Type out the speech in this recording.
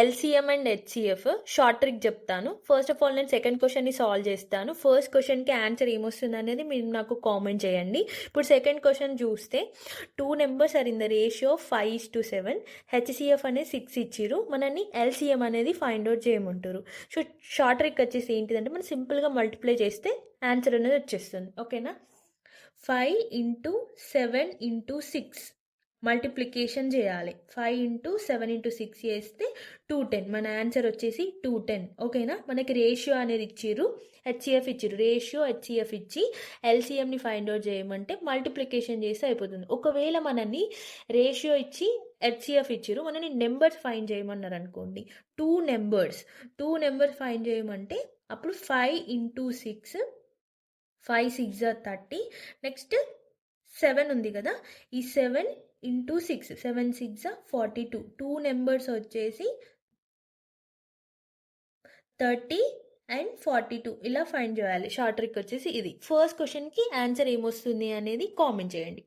LCM and HCF short trick చెప్తాను. First of all నేను second క్వశ్చన్ని సాల్వ్ చేస్తాను. ఫస్ట్ క్వశ్చన్కి ఆన్సర్ ఏమొస్తుంది అనేది మీరు నాకు కామెంట్ చేయండి. ఇప్పుడు సెకండ్ క్వశ్చన్ చూస్తే 2 numbers are in the ratio 5:7. HCF అనేది 6 ఇచ్చిర్రు. మనల్ని ఎల్సీఎం అనేది ఫైండ్ అవుట్ చేయమంటారు. సో షార్ట్ ట్రిక్ వచ్చేసి ఏంటిదంటే మనం సింపుల్గా మల్టిప్లై చేస్తే ఆన్సర్ అనేది వచ్చేస్తుంది. ఓకేనా? 5 × 7 × 6 మల్టిప్లికేషన్ చేయాలి. 5 × 7 × 6 చేస్తే 210. మన ఆన్సర్ వచ్చేసి 210. ఓకేనా? మనకి రేషియో అనేది ఇచ్చిర్రు, హెచ్సిఎఫ్ ఇచ్చిర్రు. రేషియో హెచ్సిఎఫ్ ఇచ్చి ఎల్సీఎంని ఫైండ్ అవుట్ చేయమంటే మల్టిప్లికేషన్ చేస్తే అయిపోతుంది. ఒకవేళ మనని రేషియో ఇచ్చి హెచ్సిఎఫ్ ఇచ్చిర్రు, మనని నెంబర్స్ ఫైండ్ చేయమన్నారు అనుకోండి. 2 నెంబర్స్ ఫైండ్ చేయమంటే అప్పుడు 5 × 6, 5 6 30. నెక్స్ట్ 7 ఉంది కదా, ఈ 7 × 6, 7 6 42. 2 నెంబర్స్ వచ్చేసి 30 అండ్ 42 ఇలా ఫైండ్ చేయాలి. షార్ట్ ట్రిక్ వచ్చేసి ఇది. ఫస్ట్ క్వశ్చన్కి ఆన్సర్ ఏమొస్తుంది అనేది కామెంట్ చేయండి.